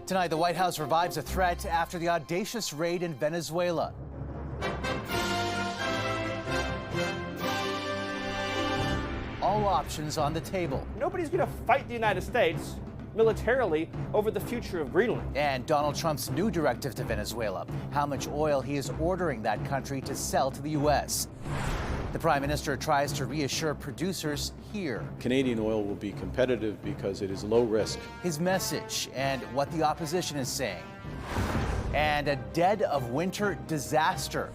Tonight, the White House revives a threat after the audacious raid in Venezuela. All options on the table. Nobody's going to fight the United States militarily over the future of Greenland. And Donald Trump's new directive to Venezuela, how much oil he is ordering that country to sell to the U.S. The Prime Minister tries to reassure producers here. Canadian oil will be competitive because it is low risk. His message and what the opposition is saying. And a dead of winter disaster.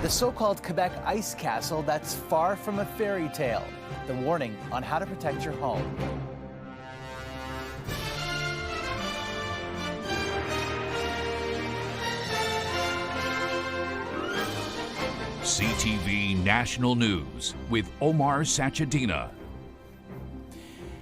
The so-called Quebec ice castle that's far from a fairy tale. The warning on how to protect your home. CTV National News with Omar Sachedina.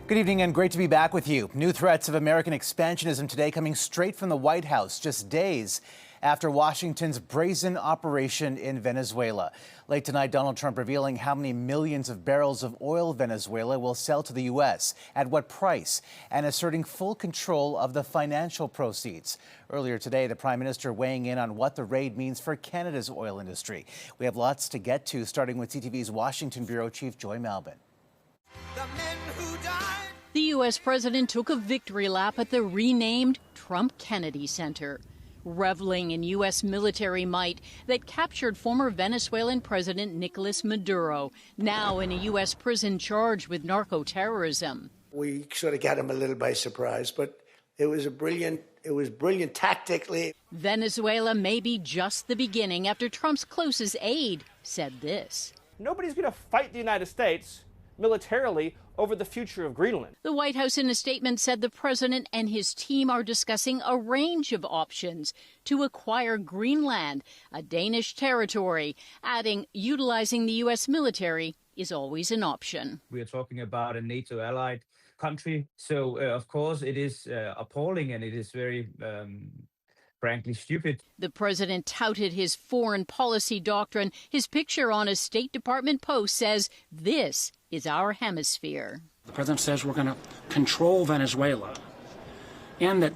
Good evening and great to be back with you. New threats of American expansionism today coming straight from the White House just days after Washington's brazen operation in Venezuela. Late tonight, Donald Trump revealing how many millions of barrels of oil Venezuela will sell to the U.S., at what price, and asserting full control of the financial proceeds. Earlier today, the Prime Minister weighing in on what the raid means for Canada's oil industry. We have lots to get to, starting with CTV's Washington Bureau Chief Joy Malbon. The U.S. president took a victory lap at the renamed Trump Kennedy Center, reveling in U.S. military might that captured former Venezuelan President Nicolas Maduro, now in a U.S. prison charged with narco-terrorism. We sort of got him a little by surprise, but it was brilliant tactically. Venezuela may be just the beginning after Trump's closest aide said this. Nobody's going to fight the United States militarily over the future of Greenland. The White House in a statement said the president and his team are discussing a range of options to acquire Greenland, a Danish territory, adding utilizing the U.S. military is always an option. We are talking about a NATO-allied country, so of course it is appalling and it is very frankly stupid. The president touted his foreign policy doctrine. His picture on a State Department post says this is our hemisphere. The president says we're going to control Venezuela and that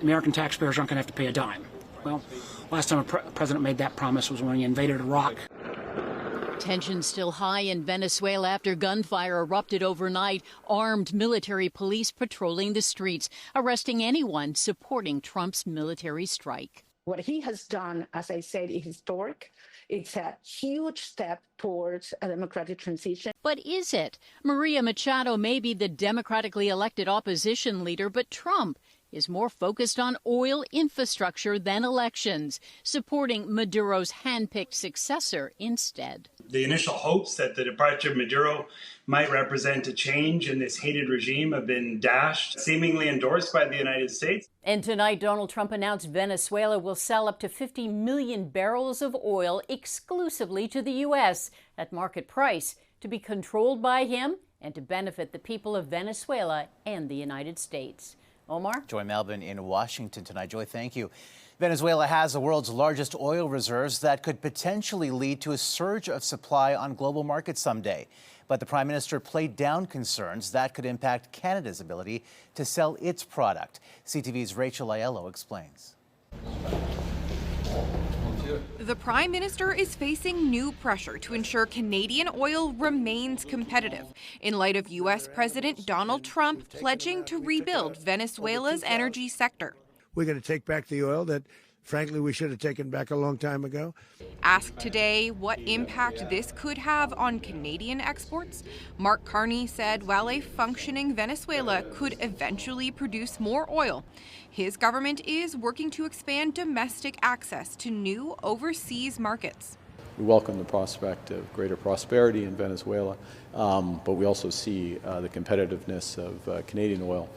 American taxpayers aren't going to have to pay a dime. Well, last time a president made that promise was when he invaded Iraq. Tensions still high in Venezuela after gunfire erupted overnight. Armed military police patrolling the streets, arresting anyone supporting Trump's military strike. What he has done, as I said, is historic. It's a huge step towards a democratic transition. But is it? Maria Machado may be the democratically elected opposition leader, but Trump is more focused on oil infrastructure than elections, supporting Maduro's hand-picked successor instead. The initial hopes that the departure of Maduro might represent a change in this hated regime have been dashed, seemingly endorsed by the United States. And tonight, Donald Trump announced Venezuela will sell up to 50 million barrels of oil exclusively to the U.S. at market price, to be controlled by him and to benefit the people of Venezuela and the United States. Omar? Joy Malbon in Washington tonight. Joy, thank you. Venezuela has the world's largest oil reserves that could potentially lead to a surge of supply on global markets someday. But the Prime Minister played down concerns that could impact Canada's ability to sell its product. CTV's Rachel Aiello explains. The Prime Minister is facing new pressure to ensure Canadian oil remains competitive in light of U.S. President Donald Trump pledging to rebuild Venezuela's energy sector. We're going to take back the oil that, frankly, we should have taken back a long time ago. Asked today what impact this could have on Canadian exports, Mark Carney said while a functioning Venezuela could eventually produce more oil, his government is working to expand domestic access to new overseas markets. We welcome the prospect of greater prosperity in Venezuela, but we also see the competitiveness of Canadian oil,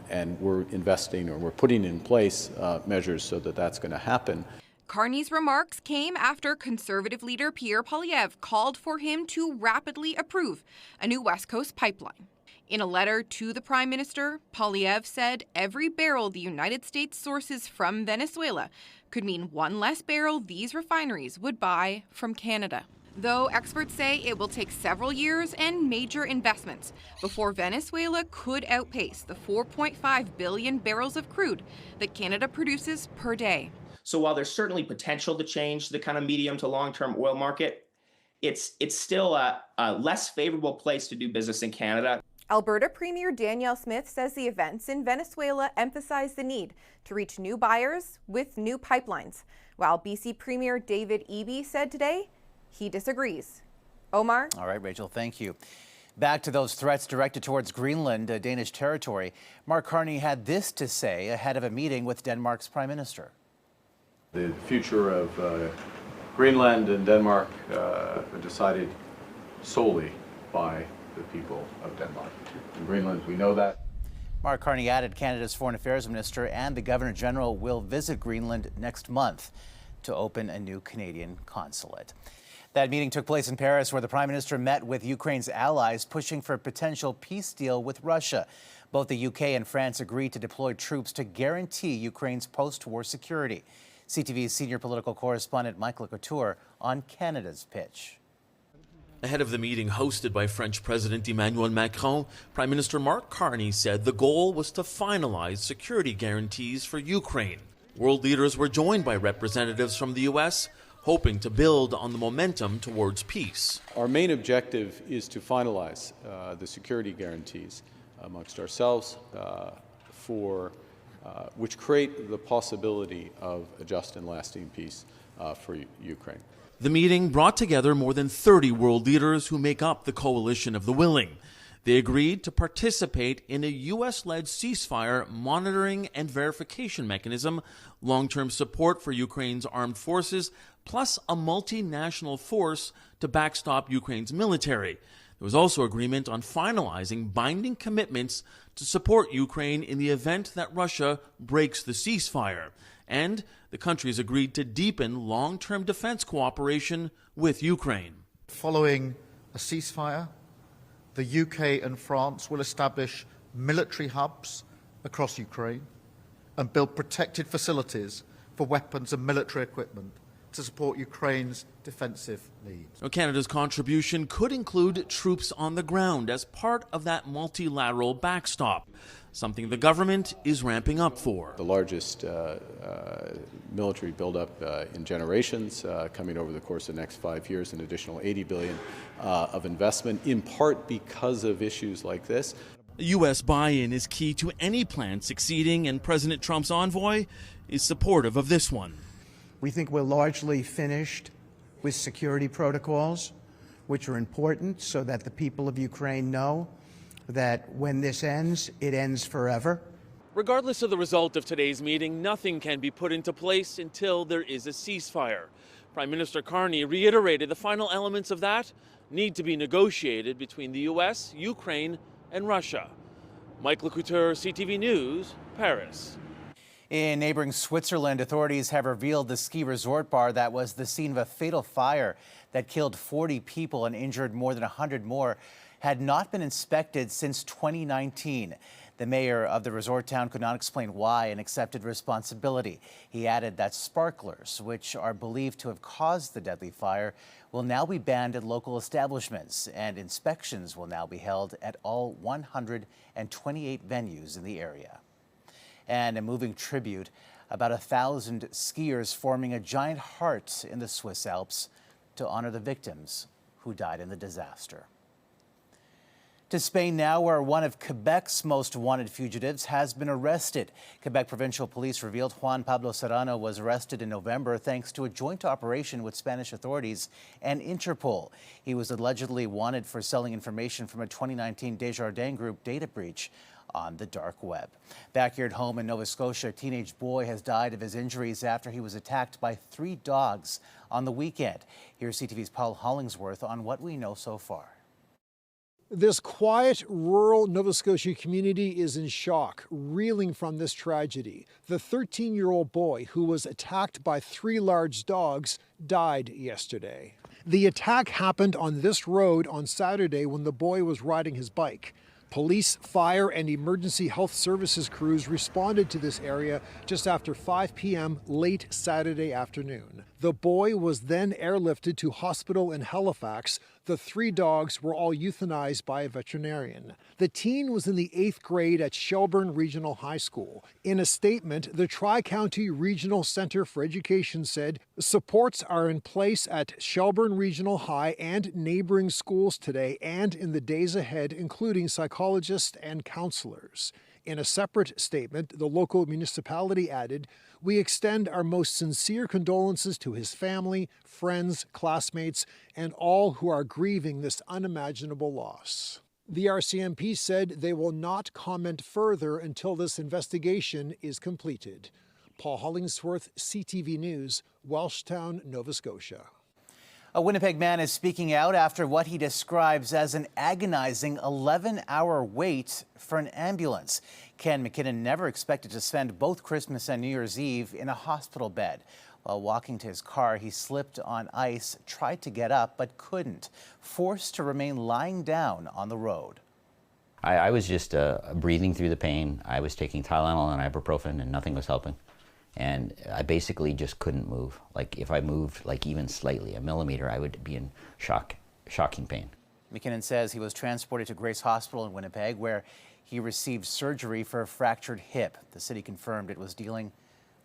and we're investing, or we're putting in place measures so that that's going to happen. Carney's remarks came after Conservative leader Pierre Poilievre called for him to rapidly approve a new West Coast pipeline. In a letter to the Prime Minister, Poilievre said every barrel the United States sources from Venezuela could mean one less barrel these refineries would buy from Canada. Though experts say it will take several years and major investments before Venezuela could outpace the 4.5 billion barrels of crude that Canada produces per day. So while there's certainly potential to change the kind of medium to long-term oil market, it's still a less favorable place to do business in Canada. Alberta Premier Danielle Smith says the events in Venezuela emphasize the need to reach new buyers with new pipelines, while BC Premier David Eby said today he disagrees. Omar? All right, Rachel, thank you. Back to those threats directed towards Greenland, Danish territory. Mark Carney had this to say ahead of a meeting with Denmark's Prime Minister. The future of Greenland and Denmark are decided solely by the people of Denmark. In Greenland, we know that. Mark Carney added Canada's Foreign Affairs Minister and the Governor General will visit Greenland next month to open a new Canadian consulate. That meeting took place in Paris, where the Prime Minister met with Ukraine's allies, pushing for a potential peace deal with Russia. Both the UK and France agreed to deploy troops to guarantee Ukraine's post-war security. CTV's senior political correspondent Michael Couture on Canada's pitch. Ahead of the meeting hosted by French President Emmanuel Macron, Prime Minister Mark Carney said the goal was to finalize security guarantees for Ukraine. World leaders were joined by representatives from the U.S., hoping to build on the momentum towards peace. Our main objective is to finalize the security guarantees amongst ourselves which create the possibility of a just and lasting peace for Ukraine. The meeting brought together more than 30 world leaders who make up the Coalition of the Willing. They agreed to participate in a U.S.-led ceasefire monitoring and verification mechanism, long-term support for Ukraine's armed forces, plus a multinational force to backstop Ukraine's military. There was also agreement on finalizing binding commitments to support Ukraine in the event that Russia breaks the ceasefire. And the countries agreed to deepen long-term defense cooperation with Ukraine. Following a ceasefire, the UK and France will establish military hubs across Ukraine and build protected facilities for weapons and military equipment to support Ukraine's defensive needs. Canada's contribution could include troops on the ground as part of that multilateral backstop, something the government is ramping up for. The largest military buildup in generations, coming over the course of the next 5 years, an additional $80 billion of investment, in part because of issues like this. U.S. buy-in is key to any plan succeeding, and President Trump's envoy is supportive of this one. We think we're largely finished with security protocols, which are important so that the people of Ukraine know that when this ends, it ends forever. Regardless of the result of today's meeting, nothing can be put into place until there is a ceasefire. Prime Minister Carney reiterated the final elements of that need to be negotiated between the U.S., Ukraine, and Russia. Michael Couture, CTV News, Paris. In neighboring Switzerland, authorities have revealed the ski resort bar that was the scene of a fatal fire that killed 40 people and injured more than 100 more had not been inspected since 2019. The mayor of the resort town could not explain why and accepted responsibility. He added that sparklers, which are believed to have caused the deadly fire, will now be banned at local establishments, and inspections will now be held at all 128 venues in the area. And a moving tribute, about 1,000 skiers forming a giant heart in the Swiss Alps to honor the victims who died in the disaster. To Spain now, where one of Quebec's most wanted fugitives has been arrested. Quebec provincial police revealed Juan Pablo Serrano was arrested in November thanks to a joint operation with Spanish authorities and Interpol. He was allegedly wanted for selling information from a 2019 Desjardins Group data breach on the dark web. Back here at home in Nova Scotia, a teenage boy has died of his injuries after he was attacked by 3 dogs on the weekend. Here's CTV's Paul Hollingsworth on what we know so far. This quiet, rural Nova Scotia community is in shock, reeling from this tragedy. The 13-year-old boy who was attacked by 3 large dogs died yesterday. The attack happened on this road on Saturday when the boy was riding his bike. Police, fire, and emergency health services crews responded to this area just after 5 p.m. late Saturday afternoon. The boy was then airlifted to hospital in Halifax. The 3 dogs were all euthanized by a veterinarian. The teen was in the 8th grade at Shelburne Regional High School. In a statement, the Tri-County Regional Center for Education said supports are in place at Shelburne Regional High and neighboring schools today and in the days ahead, including psychologists and counselors. In a separate statement, the local municipality added, "We extend our most sincere condolences to his family, friends, classmates, and all who are grieving this unimaginable loss." The RCMP said they will not comment further until this investigation is completed. Paul Hollingsworth, CTV News, Welshtown, Nova Scotia. A Winnipeg man is speaking out after what he describes as an agonizing 11-hour wait for an ambulance. Ken McKinnon never expected to spend both Christmas and New Year's Eve in a hospital bed. While walking to his car, he slipped on ice, tried to get up, but couldn't, forced to remain lying down on the road. I was just breathing through the pain. I was taking Tylenol and ibuprofen, and nothing was helping. And I basically just couldn't move. Like if I moved like even slightly, a millimeter, I would be in shocking pain. McKinnon says he was transported to Grace Hospital in Winnipeg, where he received surgery for a fractured hip. The city confirmed it was dealing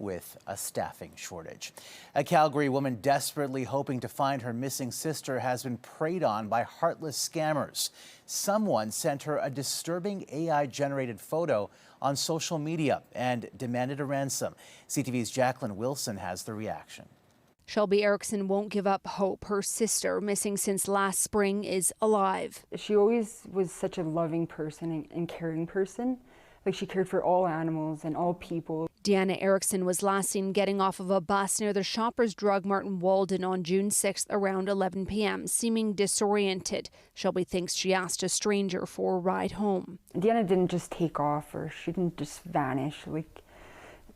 with a staffing shortage. A Calgary woman desperately hoping to find her missing sister has been preyed on by heartless scammers. Someone sent her a disturbing AI-generated photo on social media and demanded a ransom. CTV's Jacqueline Wilson has the reaction. Shelby Erickson won't give up hope. Her sister, missing since last spring, is alive. She always was such a loving person and caring person. Like she cared for all animals and all people. Deanna Erickson was last seen getting off of a bus near the Shoppers Drug Mart in Walden on June 6th around 11 p.m., seeming disoriented. Shelby thinks she asked a stranger for a ride home. Deanna didn't just take off, or she didn't just vanish. Like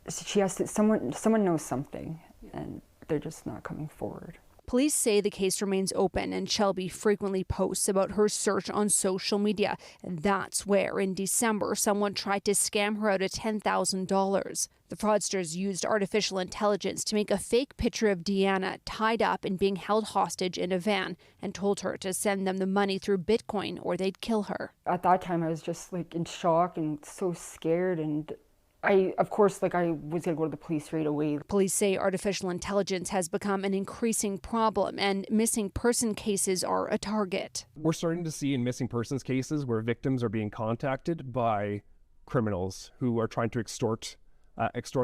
she has to, someone knows something, and they're just not coming forward. Police say the case remains open, and Shelby frequently posts about her search on social media. And that's where, in December, someone tried to scam her out of $10,000. The fraudsters used artificial intelligence to make a fake picture of Deanna tied up and being held hostage in a van, and told her to send them the money through Bitcoin or they'd kill her. At that time, I was just like in shock and so scared, and I was going to go to the police right away. Police say artificial intelligence has become an increasing problem, and missing person cases are a target. We're starting to see in missing persons cases where victims are being contacted by criminals who are trying to extort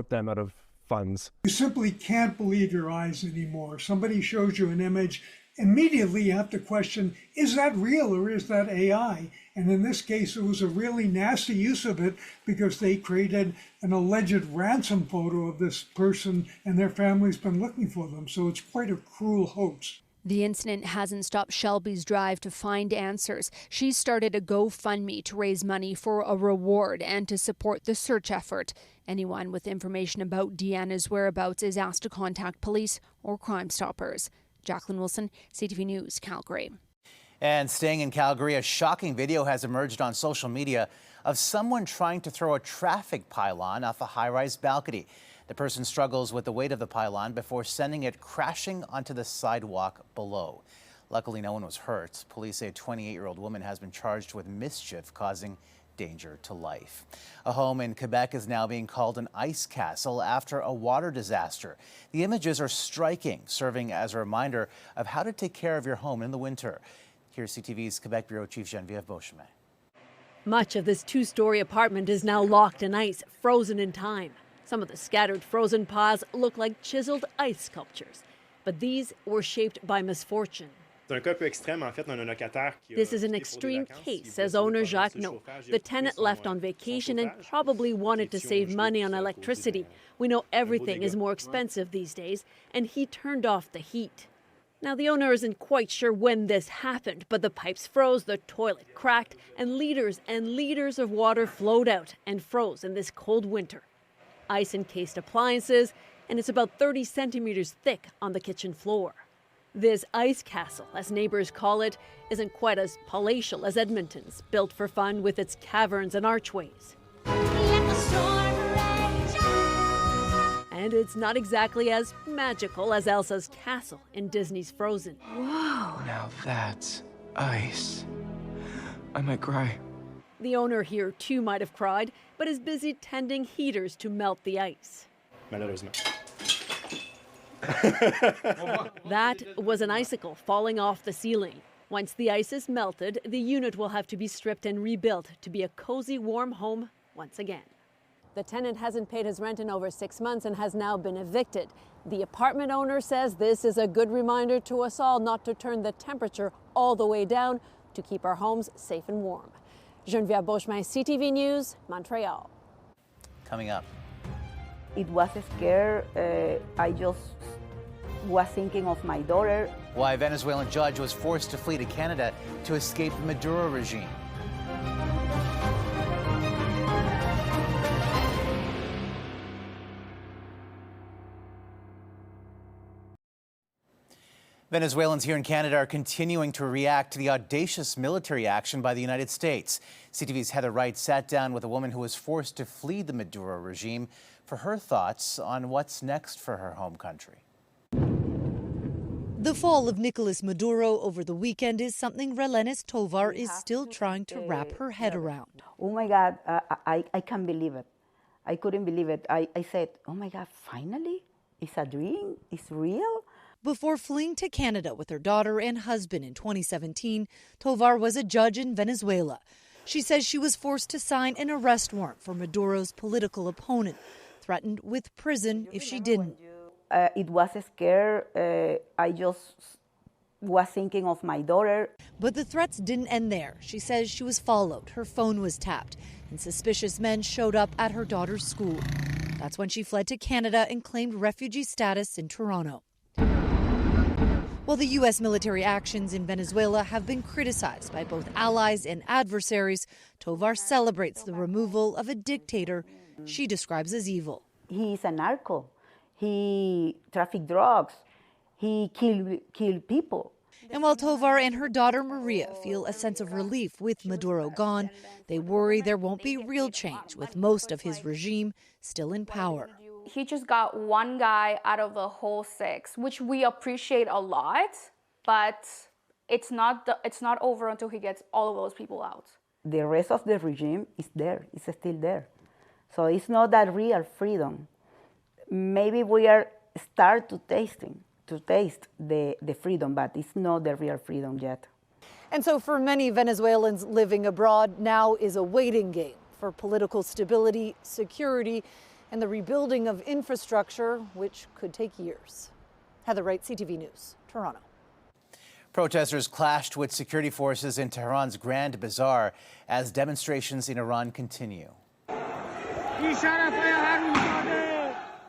them out of funds. You simply can't believe your eyes anymore. Somebody shows you an image, immediately you have to question, is that real or is that AI? And in this case, it was a really nasty use of it because they created an alleged ransom photo of this person and their family's been looking for them. So it's quite a cruel hoax. The incident hasn't stopped Shelby's drive to find answers. She's started a GoFundMe to raise money for a reward and to support the search effort. Anyone with information about Deanna's whereabouts is asked to contact police or Crime Stoppers. Jacqueline Wilson, CTV News, Calgary. And staying in Calgary, a shocking video has emerged on social media of someone trying to throw a traffic pylon off a high-rise balcony. The person struggles with the weight of the pylon before sending it crashing onto the sidewalk below. Luckily, no one was hurt. Police say a 28-year-old woman has been charged with mischief causing danger to life. A home in Quebec is now being called an ice castle after a water disaster. The images are striking, serving as a reminder of how to take care of your home in the winter. Here's CTV's Quebec Bureau Chief Geneviève Beauchemin. Much of this two-story apartment is now locked in ice, frozen in time. Some of the scattered frozen piles look like chiseled ice sculptures, but these were shaped by misfortune. This is an extreme case, says owner Jacques No. The tenant left on vacation and probably wanted to save money on electricity. We know everything is more expensive these days, and he turned off the heat. Now, the owner isn't quite sure when this happened, but the pipes froze, the toilet cracked, and liters of water flowed out and froze in this cold winter. Ice-encased appliances, and it's about 30 centimeters thick on the kitchen floor. This ice castle, as neighbors call it, isn't quite as palatial as Edmonton's, built for fun with its caverns and archways. And it's not exactly as magical as Elsa's castle in Disney's Frozen. Whoa! Now that's ice. I might cry. The owner here too might have cried, but is busy tending heaters to melt the ice. That was an icicle falling off the ceiling. Once the ice is melted, the unit will have to be stripped and rebuilt to be a cozy, warm home once again. The tenant hasn't paid his rent in over 6 months and has now been evicted. The apartment owner says this is a good reminder to us all not to turn the temperature all the way down to keep our homes safe and warm. Geneviève Beauchemin, CTV News, Montreal. Coming up. It was scary. I just was thinking of my daughter. Why a Venezuelan judge was forced to flee to Canada to escape the Maduro regime. Venezuelans here in Canada are continuing to react to the audacious military action by the United States. CTV's Heather Wright sat down with a woman who was forced to flee the Maduro regime for her thoughts on what's next for her home country. The fall of Nicolas Maduro over the weekend is something Relenis Tovar is still trying to wrap her head around. Oh my God, I can't believe it. I couldn't believe it. I said, oh my God, finally? It's a dream? It's real? Before fleeing to Canada with her daughter and husband in 2017, Tovar was a judge in Venezuela. She says she was forced to sign an arrest warrant for Maduro's political opponent, threatened with prison if she didn't. It was scary. I just was thinking of my daughter. But the threats didn't end there. She says she was followed, her phone was tapped, and suspicious men showed up at her daughter's school. That's when she fled to Canada and claimed refugee status in Toronto. While the U.S. military actions in Venezuela have been criticized by both allies and adversaries, Tovar celebrates the removal of a dictator she describes as evil. He's a narco. He trafficked drugs. He killed people. And while Tovar and her daughter Maria feel a sense of relief with Maduro gone, they worry there won't be real change with most of his regime still in power. He just got one guy out of the whole 6, which we appreciate a lot, but it's not over until he gets all of those people out. The rest of the regime is there, it's still there. So it's not that real freedom. Maybe we are start to taste the freedom, but it's not the real freedom yet. And so for many Venezuelans living abroad, now is a waiting game for political stability, security, and the rebuilding of infrastructure, which could take years. Heather Wright, CTV News, Toronto. Protesters clashed with security forces in Tehran's Grand Bazaar as demonstrations in Iran continue.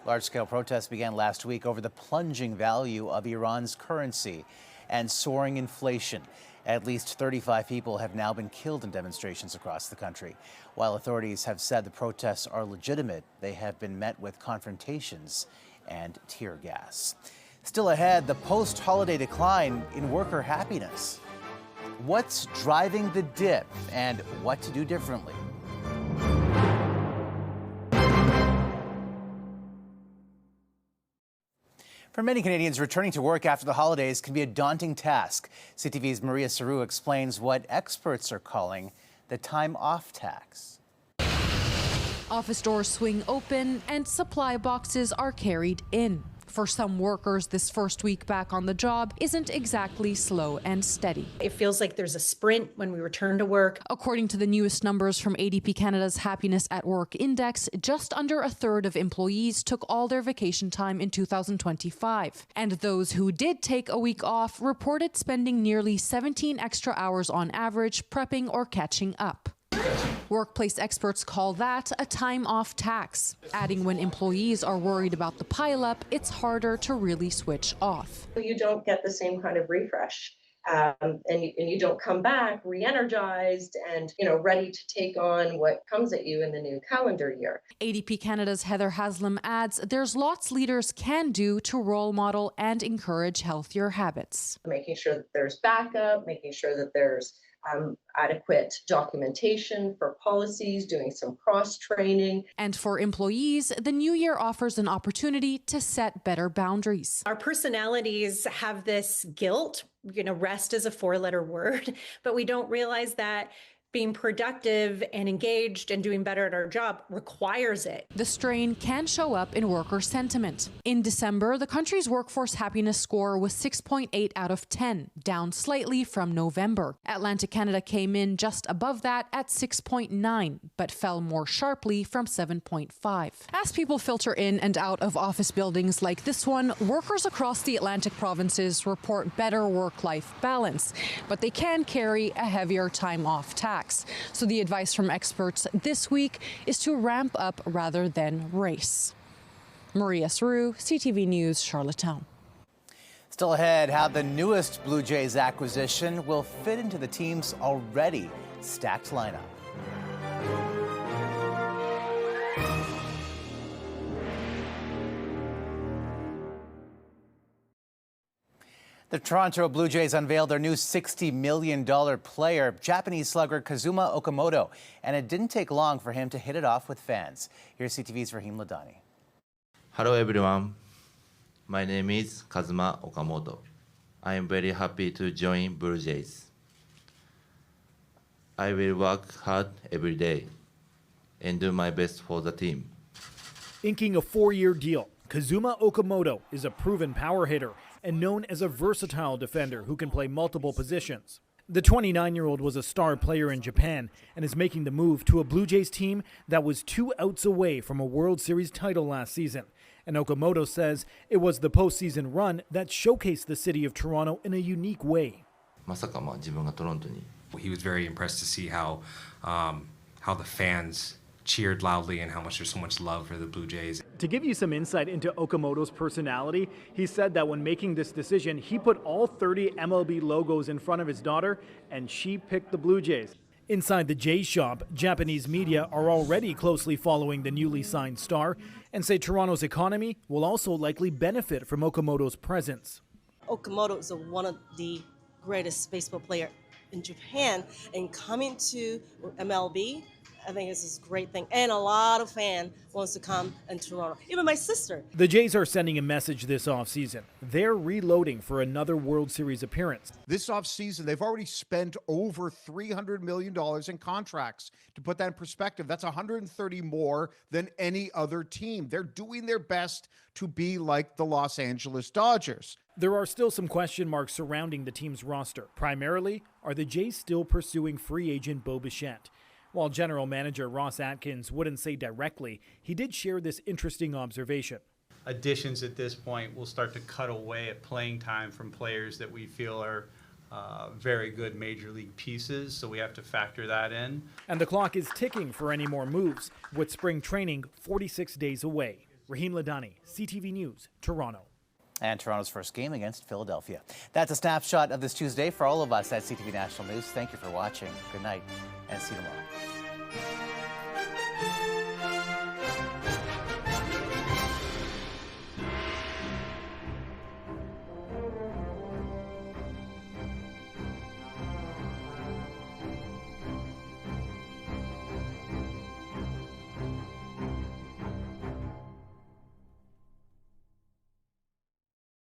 Large-scale protests began last week over the plunging value of Iran's currency and soaring inflation. At least 35 people have now been killed in demonstrations across the country. While authorities have said the protests are legitimate, they have been met with confrontations and tear gas. Still ahead, the post-holiday decline in worker happiness. What's driving the dip and what to do differently? For many Canadians, returning to work after the holidays can be a daunting task. CTV's Maria Saru explains what experts are calling the time off tax. Office doors swing open and supply boxes are carried in. For some workers, this first week back on the job isn't exactly slow and steady. It feels like there's a sprint when we return to work. According to the newest numbers from ADP Canada's Happiness at Work Index, just under a third of employees took all their vacation time in 2025. And those who did take a week off reported spending nearly 17 extra hours on average prepping or catching up. Workplace experts call that a time-off tax, adding when employees are worried about the pileup, it's harder to really switch off. You don't get the same kind of refresh and you don't come back re-energized and ready to take on what comes at you in the new calendar year. ADP Canada's Heather Haslam adds there's lots leaders can do to role model and encourage healthier habits. Making sure that there's backup, making sure that there's adequate documentation for policies, doing some cross-training. And for employees, the new year offers an opportunity to set better boundaries. Our personalities have this guilt. Rest is a 4-letter word, but we don't realize that being productive and engaged and doing better at our job requires it. The strain can show up in worker sentiment. In December, the country's workforce happiness score was 6.8 out of 10, down slightly from November. Atlantic Canada came in just above that at 6.9, but fell more sharply from 7.5. As people filter in and out of office buildings like this one, workers across the Atlantic provinces report better work-life balance, but they can carry a heavier time-off tax. So the advice from experts this week is to ramp up rather than race. Maria Saru, CTV News, Charlottetown. Still ahead, how the newest Blue Jays acquisition will fit into the team's already stacked lineup. The Toronto Blue Jays unveiled their new $60 million player, Japanese slugger Kazuma Okamoto, and it didn't take long for him to hit it off with fans. Here's CTV's Rahim Ladhani. Hello everyone, my name is Kazuma Okamoto. I am very happy to join Blue Jays. I will work hard every day and do my best for the team. Inking a 4-year deal, Kazuma Okamoto is a proven power hitter and known as a versatile defender who can play multiple positions. The 29-year-old was a star player in Japan and is making the move to a Blue Jays team that was 2 outs away from a World Series title last season. And Okamoto says it was the postseason run that showcased the city of Toronto in a unique way. He was very impressed to see how the fans cheered loudly and how much there's so much love for the Blue Jays. To give you some insight into Okamoto's personality, he said that when making this decision, he put all 30 MLB logos in front of his daughter, and she picked the Blue Jays. Inside the Jays shop, Japanese media are already closely following the newly signed star and say Toronto's economy will also likely benefit from Okamoto's presence. Okamoto is one of the greatest baseball players in Japan, and coming to MLB, I think this is a great thing. And a lot of fans wants to come in Toronto. Even my sister. The Jays are sending a message this offseason. They're reloading for another World Series appearance. This offseason, they've already spent over $300 million in contracts. To put that in perspective, that's 130 more than any other team. They're doing their best to be like the Los Angeles Dodgers. There are still some question marks surrounding the team's roster. Primarily, are the Jays still pursuing free agent Bo Bichette? While general manager Ross Atkins wouldn't say directly, he did share this interesting observation. Additions at this point will start to cut away at playing time from players that we feel are very good major league pieces, so we have to factor that in. And the clock is ticking for any more moves, with spring training 46 days away. Rahim Ladhani, CTV News, Toronto. And Toronto's first game against Philadelphia. That's a snapshot of this Tuesday for all of us at CTV National News. Thank you for watching. Good night, and see you tomorrow.